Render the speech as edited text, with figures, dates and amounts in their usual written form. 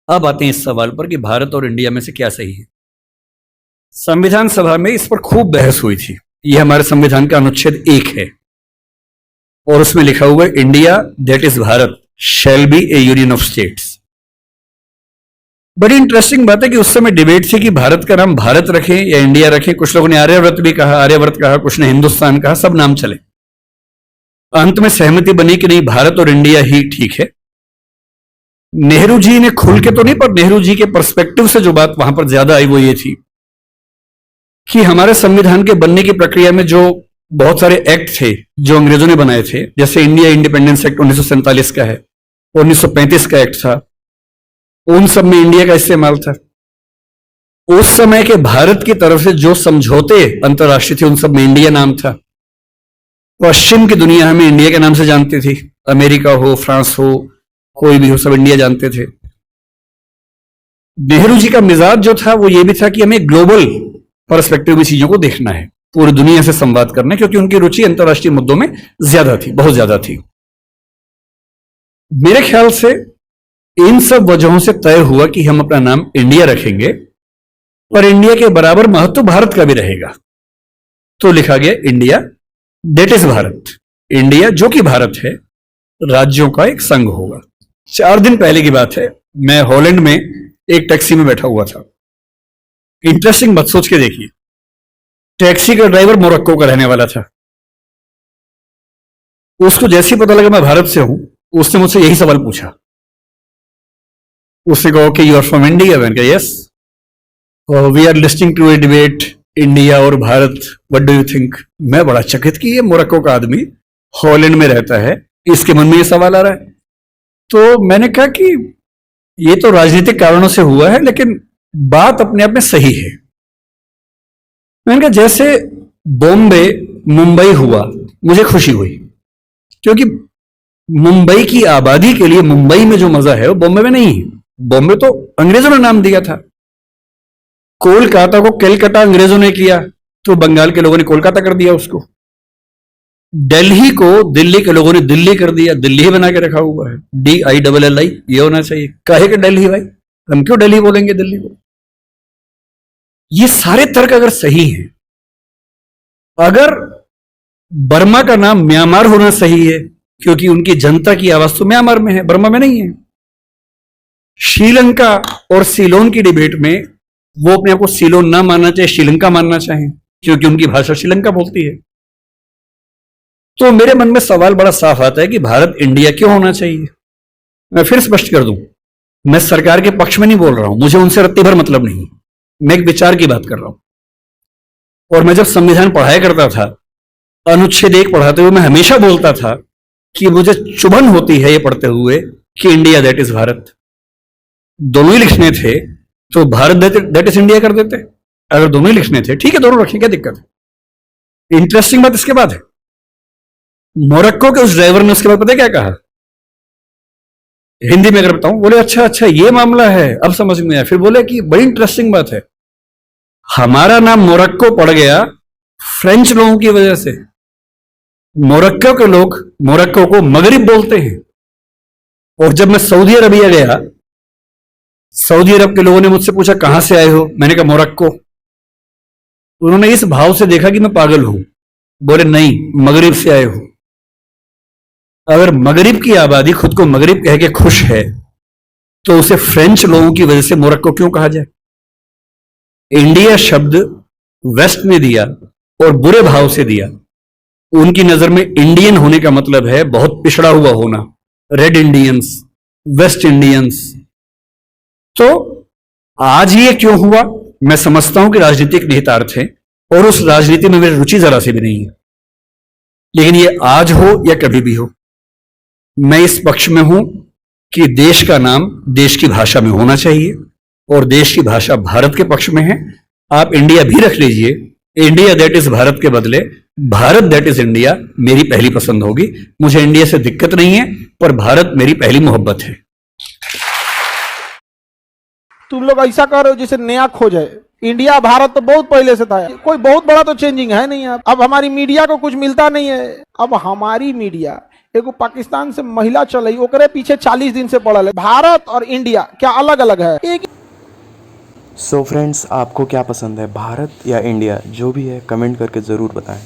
अब आते हैं इस सवाल पर कि भारत और इंडिया में से क्या सही है। संविधान सभा में इस पर खूब बहस हुई थी। यह हमारे संविधान का अनुच्छेद 1 है और उसमें लिखा हुआ है India that is Bharat shall be A union of states. बड़ी इंटरेस्टिंग बात है कि उस समय डिबेट थी कि भारत का नाम भारत रखें या इंडिया रखें। कुछ लोगों ने आर्यव्रत भी कहा, आर्यव्रत कहा, कुछ ने हिंदुस्तान कहा, सब नाम चले। अंत में सहमति बनी कि नहीं, भारत और इंडिया ही ठीक है। नेहरू जी ने खुल के तो नहीं, पर नेहरू जी के पर्सपेक्टिव से जो बात वहां पर ज्यादा आई वो ये थी कि हमारे संविधान के बनने की प्रक्रिया में जो बहुत सारे एक्ट थे जो अंग्रेजों ने बनाए थे, जैसे इंडिया इंडिपेंडेंस एक्ट 1947 का है, 1935 का एक्ट था, उन सब में इंडिया का इस्तेमाल था। उस समय के भारत की तरफ से जो समझौते अंतर्राष्ट्रीय थे उन सब में इंडिया नाम था। पश्चिम की दुनिया हमें इंडिया के नाम से जानती थी, अमेरिका हो, फ्रांस हो, कोई भी हो, सब इंडिया जानते थे। नेहरू जी का मिजाज जो था वो ये भी था कि हमें ग्लोबल पर्सपेक्टिव में चीजों को देखना है, पूरी दुनिया से संवाद करना है, क्योंकि उनकी रुचि अंतर्राष्ट्रीय मुद्दों में ज्यादा थी, बहुत ज्यादा थी। मेरे ख्याल से इन सब वजहों से तय हुआ कि हम अपना नाम इंडिया रखेंगे और इंडिया के बराबर महत्व भारत का भी रहेगा। तो लिखा गया India that is Bharat. India जो कि भारत है, राज्यों का एक संघ होगा। 4 दिन पहले की बात है, मैं हॉलैंड में एक टैक्सी में बैठा हुआ था। इंटरेस्टिंग बात सोच के देखिए, टैक्सी का ड्राइवर मोरक्को का रहने वाला था। उसको जैसे ही पता लगा मैं भारत से हूं, उसने मुझसे यही सवाल पूछा। उसने कहा कि यू आर फ्रॉम इंडिया? मैंने कहा yes. We are listening to a debate India और Bharat, what do you think? मैं बड़ा चकित कि ये मोरक्को का आदमी हॉलैंड में रहता है, इसके मन में ये सवाल आ रहा है। तो मैंने कहा कि ये तो राजनीतिक कारणों से हुआ है, लेकिन बात अपने आप में सही है। मैंने कहा जैसे बॉम्बे मुंबई हुआ, मुझे खुशी हुई, क्योंकि मुंबई की आबादी के लिए मुंबई में जो मजा है वो बॉम्बे में नहीं है। बॉम्बे तो अंग्रेजों ने नाम दिया था। कोलकाता को कैलकाटा अंग्रेजों ने किया, तो बंगाल के लोगों ने कोलकाता कर दिया उसको। दिल्ली को दिल्ली के लोगों ने दिल्ली कर दिया, दिल्ली ही बना के रखा हुआ है, DILLI, ये होना चाहिए। काहे के दिल्ली भाई, हम क्यों दिल्ली बोलेंगे दिल्ली को? ये सारे तर्क अगर सही हैं, अगर बर्मा का नाम म्यांमार होना सही है क्योंकि उनकी जनता की आवाज तो म्यांमार में है, बर्मा में नहीं है। श्रीलंका और सीलोन की डिबेट में वो अपने आप को सीलोन ना मानना चाहे, श्रीलंका मानना चाहे, क्योंकि उनकी भाषा श्रीलंका बोलती है। तो मेरे मन में सवाल बड़ा साफ आता है कि भारत इंडिया क्यों होना चाहिए। मैं फिर स्पष्ट कर दूं, मैं सरकार के पक्ष में नहीं बोल रहा हूं, मुझे उनसे रत्ती भर मतलब नहीं, मैं एक विचार की बात कर रहा हूं। और मैं जब संविधान पढ़ाया करता था, अनुच्छेद 1 पढ़ाते हुए मैं हमेशा बोलता था कि मुझे चुभन होती है ये पढ़ते हुए कि इंडिया दैट इज भारत। दोनों ही लिखने थे तो भारत दैट इज इंडिया कर देते। अगर दोनों ही लिखने थे, ठीक है, दोनों रखें, क्या दिक्कत है। इंटरेस्टिंग बात इसके बाद है, मोरक्को के उस ड्राइवर ने उसके बाद पता है क्या कहा, हिंदी में अगर बताऊं, बोले अच्छा अच्छा ये मामला है, अब समझ में आया। फिर बोले कि बड़ी इंटरेस्टिंग बात है, हमारा नाम मोरक्को पड़ गया फ्रेंच लोगों की वजह से। मोरक्को के लोग मोरक्को को मगरिब बोलते हैं। और जब मैं सऊदी अरबिया गया, सऊदी अरब के लोगों ने मुझसे पूछा कहां से आए हो, मैंने कहा मोरक्को। उन्होंने इस भाव से देखा कि मैं पागल हूं, बोले नहीं, मगरिब से आए हो। अगर मगरिब की आबादी खुद को मगरिब कह के खुश है तो उसे फ्रेंच लोगों की वजह से मोरक्को क्यों कहा जाए? इंडिया शब्द वेस्ट ने दिया और बुरे भाव से दिया। उनकी नजर में इंडियन होने का मतलब है बहुत पिछड़ा हुआ होना, रेड इंडियंस, वेस्ट इंडियंस। तो आज ये क्यों हुआ, मैं समझता हूं कि राजनीतिक निहितार्थ है और उस राजनीति में मेरी रुचि जरा सी भी नहीं है। लेकिन ये आज हो या कभी भी हो, मैं इस पक्ष में हूं कि देश का नाम देश की भाषा में होना चाहिए और देश की भाषा भारत के पक्ष में है। आप इंडिया भी रख लीजिए, इंडिया दैट इज भारत के बदले भारत दैट इज इंडिया मेरी पहली पसंद होगी। मुझे इंडिया से दिक्कत नहीं है, पर भारत मेरी पहली मोहब्बत है। तुम लोग ऐसा करो जैसे नया खोज है। इंडिया भारत तो बहुत पहले से था, कोई बहुत बड़ा तो चेंजिंग है नहीं। अब हमारी मीडिया को कुछ मिलता नहीं है। अब हमारी मीडिया एगो पाकिस्तान से महिला चल ओकरे पीछे 40 दिन से पड़ल है। भारत और इंडिया क्या अलग अलग है? एक सो फ्रेंड्स, आपको क्या पसंद है, भारत या इंडिया? जो भी है कमेंट करके ज़रूर बताएं।